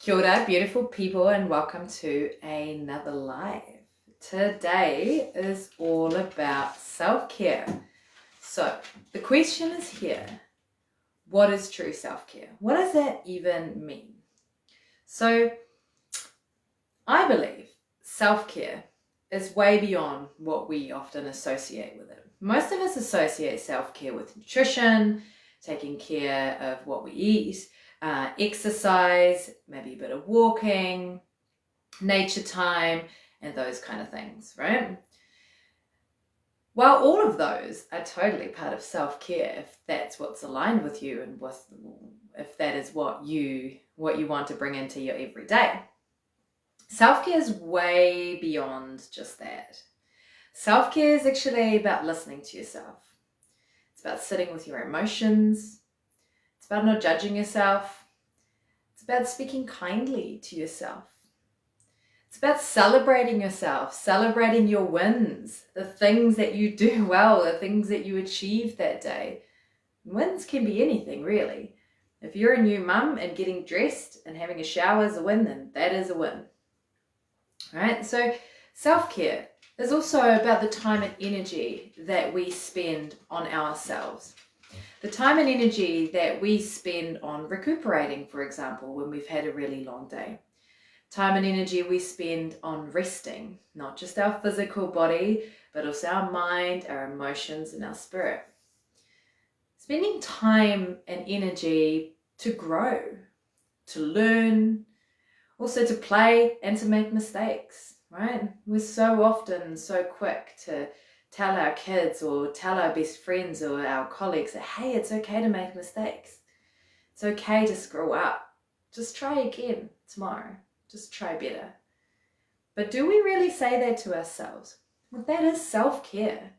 Kia ora, beautiful people, and welcome to another live. Today is all about self-care. So the question is here, what is true self-care? What does that even mean? So I believe self-care is way beyond what we often associate with it. Most of us associate self-care with nutrition, taking care of what we eat, exercise, maybe a bit of walking, nature time, and those kind of things, right? While all of those are totally part of self-care, if that's what's aligned with you and if that is what you want to bring into your everyday, self-care is way beyond just that. Self-care is actually about listening to yourself. It's about sitting with your emotions. It's about not judging yourself. It's about speaking kindly to yourself. It's about celebrating yourself, celebrating your wins, the things that you do well, the things that you achieved that day. Wins can be anything, really. If you're a new mum and getting dressed and having a shower is a win, then that is a win. Right? So self-care is also about the time and energy that we spend on ourselves. The time and energy that we spend on recuperating, for example, when we've had a really long day. Time and energy we spend on resting, not just our physical body, but also our mind, our emotions, and our spirit. Spending time and energy to grow, to learn, also to play and to make mistakes, right? We're so often so quick to tell our kids or tell our best friends or our colleagues that, hey, it's okay to make mistakes. It's okay to screw up. Just try again tomorrow. Just try better. But do we really say that to ourselves? Well, that is self-care.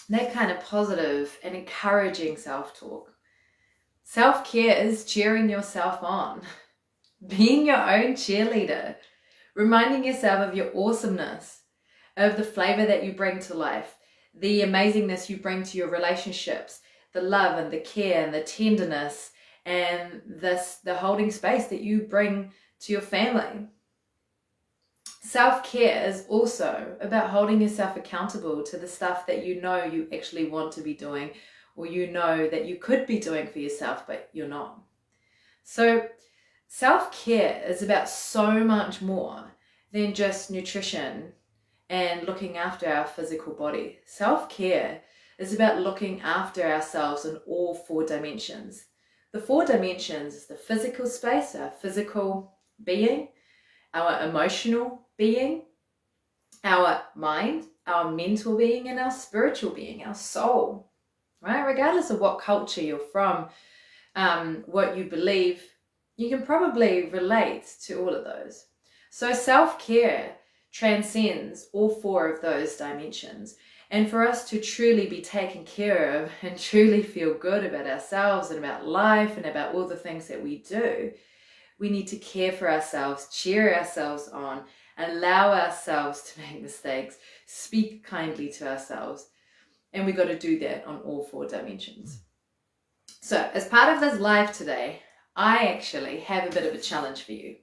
That kind of positive and encouraging self-talk. Self-care is cheering yourself on, being your own cheerleader, reminding yourself of your awesomeness, of the flavor that you bring to life, the amazingness you bring to your relationships, the love and the care and the tenderness and the holding space that you bring to your family. Self-care is also about holding yourself accountable to the stuff that you know you actually want to be doing, or you know that you could be doing for yourself, but you're not. So self-care is about so much more than just nutrition and looking after our physical body. Self-care is about looking after ourselves in all 4 dimensions. The 4 dimensions is the physical space, our physical being, our emotional being, our mind, our mental being, and our spiritual being, our soul, right? Regardless of what culture you're from, what you believe, you can probably relate to all of those. So self-care transcends all 4 of those dimensions. And for us to truly be taken care of and truly feel good about ourselves and about life and about all the things that we do, we need to care for ourselves, cheer ourselves on, allow ourselves to make mistakes, speak kindly to ourselves. And we've got to do that on all 4 dimensions. So as part of this live today, I actually have a bit of a challenge for you.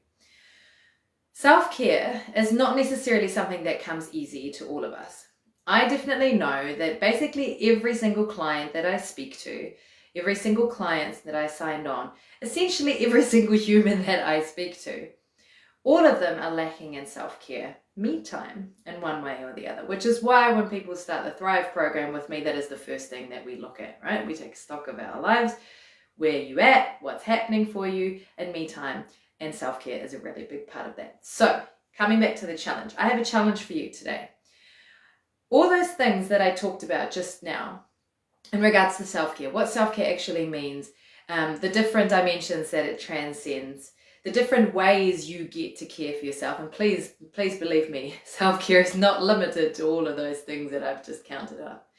Self-care is not necessarily something that comes easy to all of us. I definitely know that basically every single client that I speak to, every single client that I signed on, essentially every single human that I speak to, all of them are lacking in self-care, me time in one way or the other, which is why when people start the Thrive program with me, that is the first thing that we look at, right? We take stock of our lives, where you at, what's happening for you, and me time, and self-care is a really big part of that. So coming back to the challenge, I have a challenge for you today. All those things that I talked about just now in regards to self-care, what self-care actually means, the different dimensions that it transcends, the different ways you get to care for yourself. And please believe me, self-care is not limited to all of those things that I've just counted up.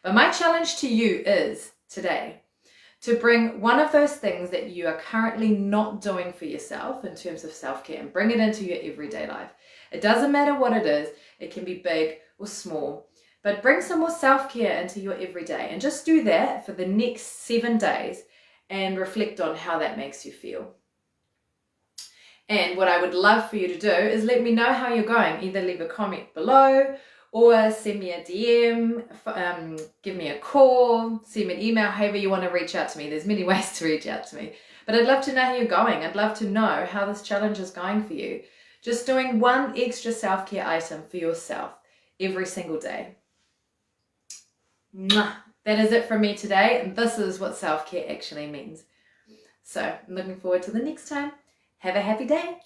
But my challenge to you is today to bring one of those things that you are currently not doing for yourself in terms of self-care and bring it into your everyday life. It doesn't matter what it is. It can be big or small, but bring some more self-care into your everyday and just do that for the next 7 days and reflect on how that makes you feel. And what I would love for you to do is let me know how you're going. Either leave a comment below or send me a DM, give me a call, send me an email, however you want to reach out to me. There's many ways to reach out to me. But I'd love to know how you're going. I'd love to know how this challenge is going for you. Just doing one extra self-care item for yourself every single day. Mwah. That is it from me today, and this is what self-care actually means. So I'm looking forward to the next time. Have a happy day.